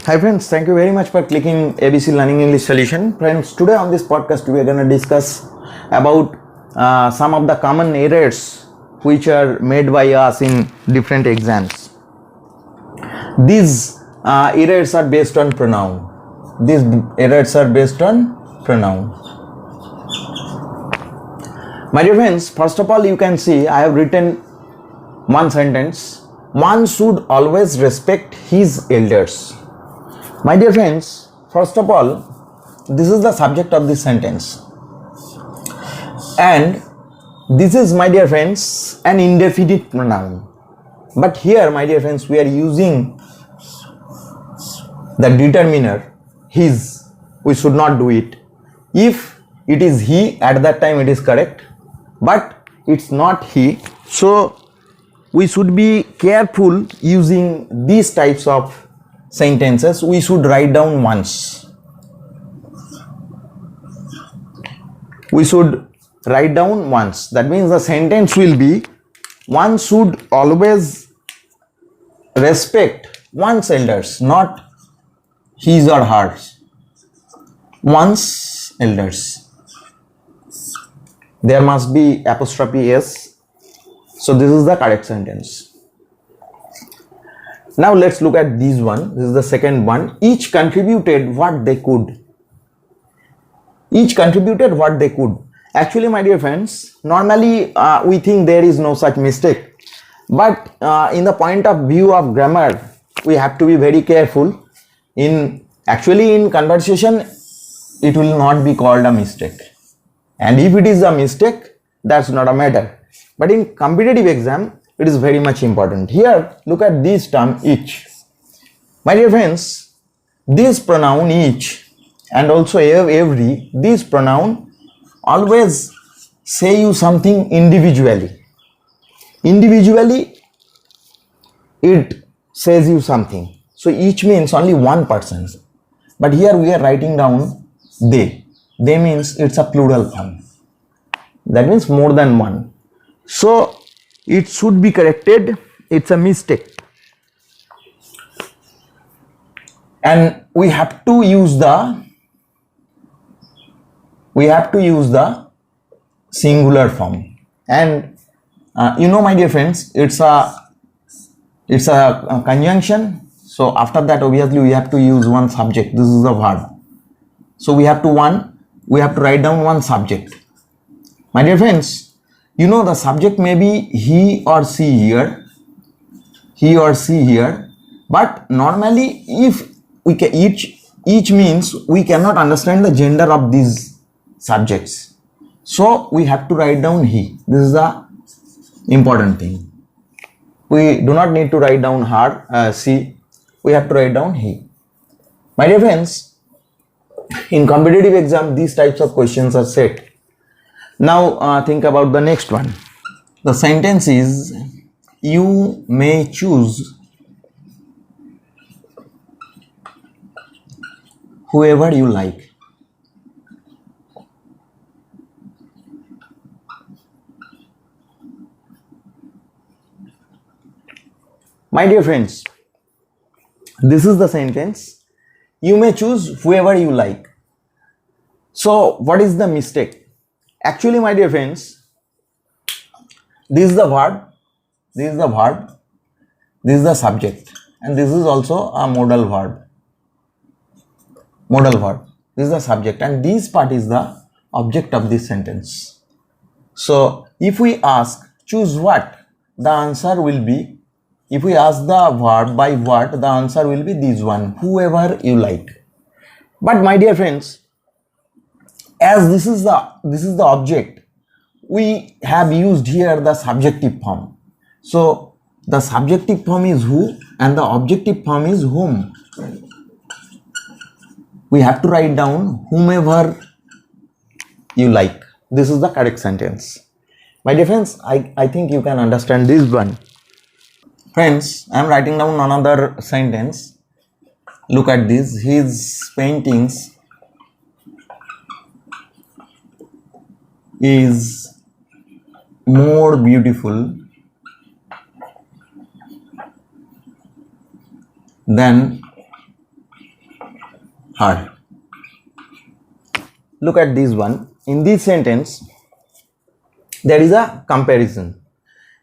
Hi friends, thank you very much for clicking ABC Learning English Solution. Friends, today on this podcast we are going to discuss about some of the common errors which are made by us in different exams. These errors are based on pronoun. These errors are based on pronoun. My dear friends, first of all you can see I have written one sentence. One should always respect his elders. My dear friends, first of all, this is the subject of this sentence. And this is, my dear friends, an indefinite pronoun. But here, my dear friends, we are using the determiner, his. We should not do it. If it is he, at that time it is correct. But it's not he. So, we should be careful using these types of sentences. We should write down once. We should write down once. That means the sentence will be, one should always respect one's elders, not his or hers. One's elders. There must be apostrophe s. So this is the correct sentence. Now let's look at this one. This is the second one. Each contributed what they could. Each contributed what they could. Actually, my dear friends, normally we think there is no such mistake. But in the point of view of grammar, we have to be very careful. Actually in conversation, it will not be called a mistake. And if it is a mistake, that's not a matter. But in competitive exam, it is very much important. Here, look at this term each. My dear friends, this pronoun each and also every, this pronoun always say you something individually. Individually, it says you something. So each means only one person. But here we are writing down they. They means it's a plural form. That means more than one. So it should be corrected. It's a mistake. And we have to use the singular form. And you know, my dear friends, it's a conjunction. So after that, obviously we have to use one subject. This is the verb. So we have to write down one subject. My dear friends, you know the subject may be he or she here, but normally if we can each means we cannot understand the gender of these subjects. So we have to write down he. This is the important thing. We do not need to write down her, she. We have to write down he. My dear friends, in competitive exam, these types of questions are set. Now think about the next one. The sentence is, you may choose whoever you like. My dear friends, this is the sentence, you may choose whoever you like. So what is the mistake? Actually, my dear friends, this is the verb, this is the subject, and this is also a modal verb. This is the subject, and this part is the object of this sentence. So if we ask choose what, the answer will be, if we ask the verb by what, the answer will be this one, whoever you like. But my dear friends, as this is the object, we have used here the subjective form. So the subjective form is who and the objective form is whom. We have to write down whomever you like. This is the correct sentence. My dear friends, I think you can understand this one. Friends, I am writing down another sentence. Look at this. His paintings is more beautiful than her. Look at this one. In this sentence, there is a comparison.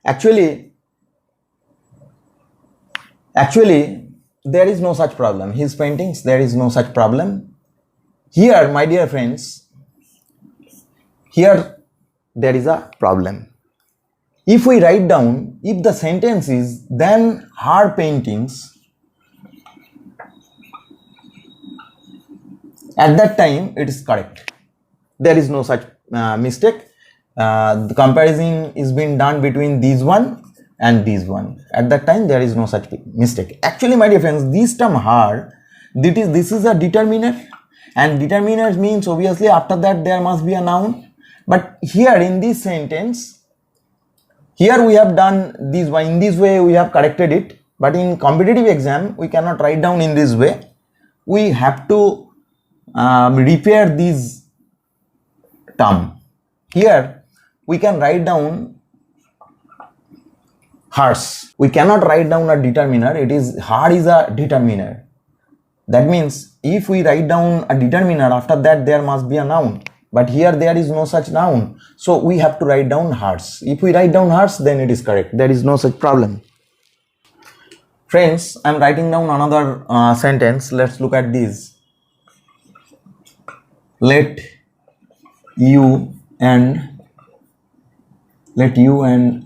Actually, there is no such problem. His paintings, there is no such problem. Here, my dear friends, here there is a problem. If we write down, if the sentence is then her paintings, at that time it is correct. There is no such mistake. The comparison is being done between these one and these one. At that time there is no such mistake. Actually, my dear friends, this term her, this is a determiner, and determiner means obviously after that there must be a noun. But here in this sentence, here we have done this one, in this way we have corrected it, but in competitive exam we cannot write down in this way. We have to repair this term. Here we can write down hers. We cannot write down a determiner. It is her is a determiner. That means if we write down a determiner, after that there must be a noun. But here there is no such noun. So we have to write down hers. If we write down hers, then it is correct. There is no such problem. Friends, I am writing down another sentence. Let's look at this. Let you and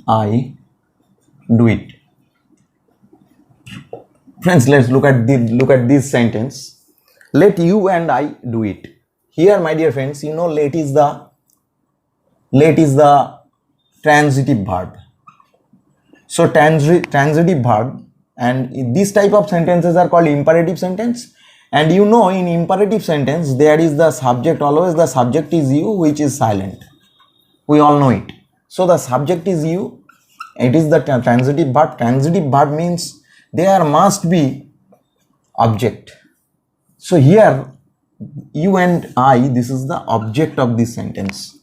I do it. Friends, let's look at this sentence. Let you and I do it. Here, my dear friends, you know let is the transitive verb. So transitive verb, and this type of sentences are called imperative sentence. And you know in imperative sentence there is the subject, always the subject is you, which is silent. We all know it. So the subject is you. It is the transitive verb. Transitive verb means there must be object. So here you and I, this is the object of this sentence.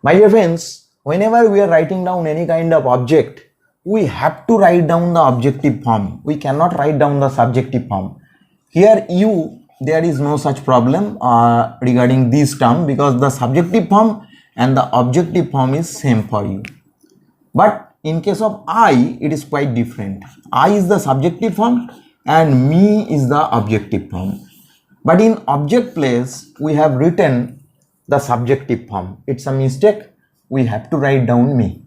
My dear friends, whenever we are writing down any kind of object, we have to write down the objective form. We cannot write down the subjective form. Here you, there is no such problem regarding this term, because the subjective form and the objective form is same for you. But in case of I, it is quite different. I is the subjective form and me is the objective form. But in object place, we have written the subjective form. It's a mistake. We have to write down me.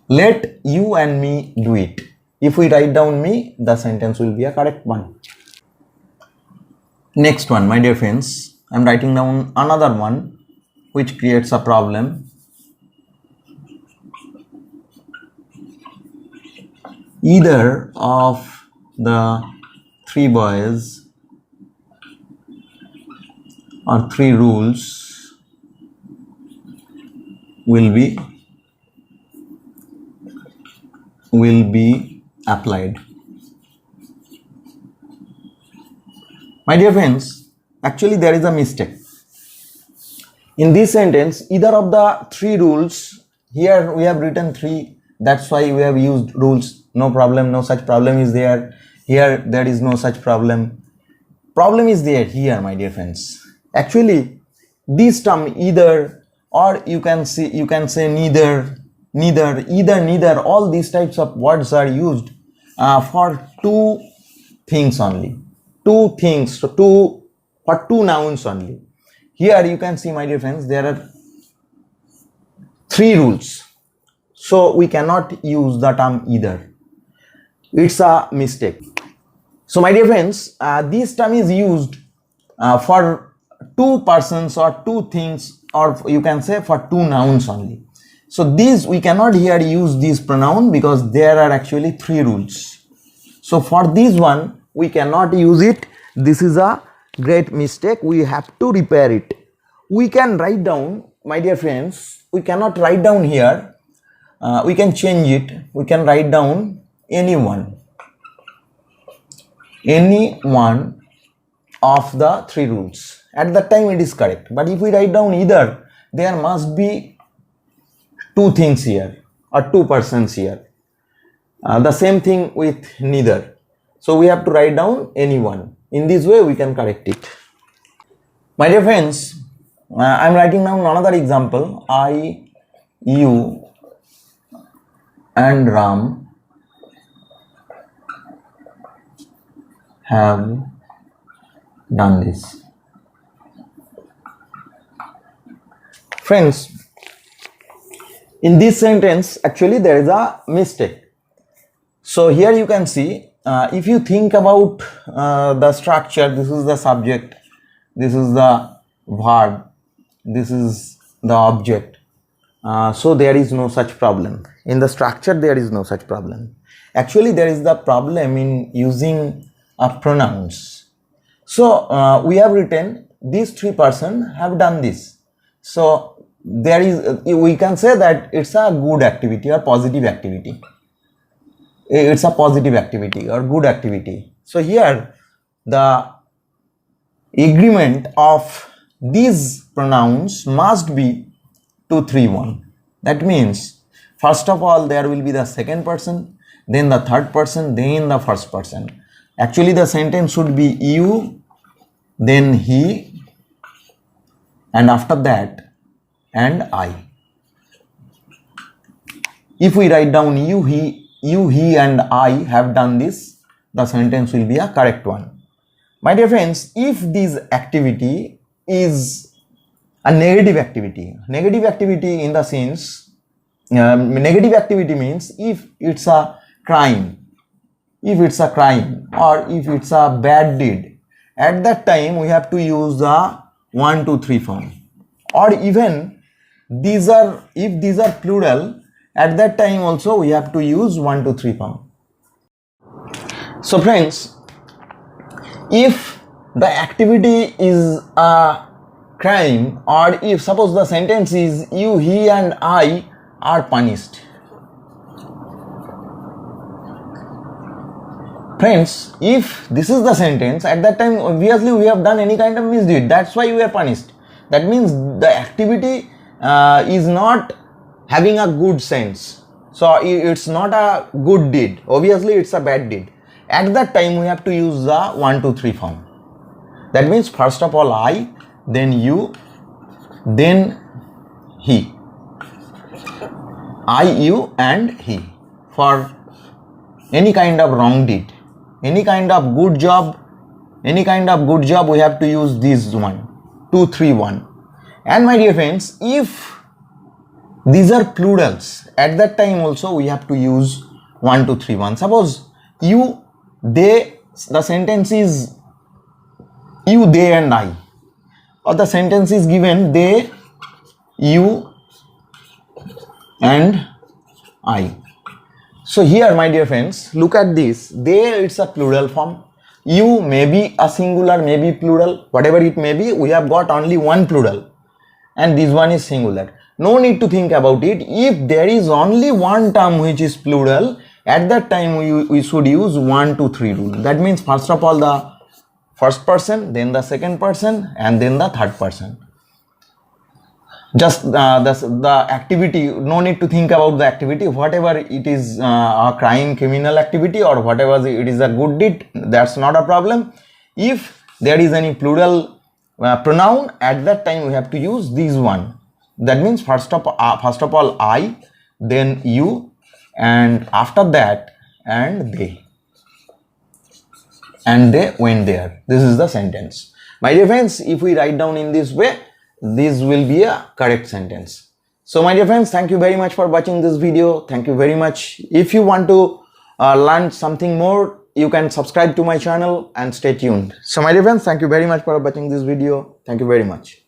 Let you and me do it. If we write down me, the sentence will be a correct one. Next one, my dear friends, I am writing down another one which creates a problem. Either of the three boys or three rules will be applied. My dear friends, actually there is a mistake. In this sentence, either of the three rules, here we have written three, that's why we have used rules. No problem, no such problem is there. Here there is no such problem. Problem is there here, my dear friends. Actually, this term either, or you can say neither, either, all these types of words are used for two things only. Two things, for two nouns only. Here you can see, my dear friends, there are three rules. So we cannot use the term either. It's a mistake. So my dear friends, this term is used for two persons or two things, or you can say for two nouns only. So these, we cannot here use this pronoun because there are actually three rules. So for this one, we cannot use it. This is a great mistake. We have to repair it. We can write down, my dear friends, we cannot write down here. We can change it. We can write down any one of the three rules. At that time it is correct. But if we write down either, there must be two things here or two persons here. The same thing with neither. So we have to write down any one. In this way we can correct it. My dear friends, I am writing down another example. I, you and Ram have done this. Friends, in this sentence actually there is a mistake. So here you can see, if you think about the structure, this is the subject, this is the verb, this is the object. So there is no such problem. In the structure there is no such problem. Actually there is the problem in using pronouns. So we have written these three persons have done this. So there is, we can say that it's a good activity or positive activity. It's a positive activity or good activity. So here the agreement of these pronouns must be 2, 3, 1. That means first of all there will be the second person, then the third person, then the first person. Actually the sentence should be you, then he, and after that and I. If we write down you, he and I have done this, the sentence will be a correct one. My dear friends, if this activity is a negative activity in the sense, negative activity means if it's a crime, or if it's a bad deed, at that time we have to use the 1, 2, 3 form. Or even if these are plural, at that time also we have to use 1, 2, 3 form. So friends, if the activity is a crime, or if suppose the sentence is you, he and I are punished. Friends, if this is the sentence, at that time obviously we have done any kind of misdeed, that's why we are punished. That means the activity is not having a good sense. So it's not a good deed, obviously it's a bad deed. At that time we have to use the 1, 2, 3 form. That means first of all I, then you, then he. I, you and he. For any kind of wrong deed, any kind of good job, we have to use this 1, 2, 3, 1. And my dear friends, if these are plurals, at that time also we have to use 1, 2, 3, 1. Suppose you, they, the sentence is you, they and I, or the sentence is given they, you and I. So here my dear friends, look at this, they, it's a plural form, you may be a singular, may be plural, whatever it may be, we have got only one plural and this one is singular. No need to think about it. If there is only one term which is plural, at that time we should use 1, 2, 3 rule. That means first of all the first person, then the second person and then the third person. Just the activity, no need to think about the activity, whatever it is a crime, criminal activity, or whatever it is a good deed, that's not a problem. If there is any plural pronoun, at that time we have to use this one. That means first of all I, then you, and after that and they went there. This is the sentence. My dear friends, if we write down in this way, this will be a correct sentence. So my dear friends, thank you very much for watching this video. Thank you very much. If you want to learn something more, you can subscribe to my channel and stay tuned. So my dear friends, thank you very much for watching this video. Thank you very much.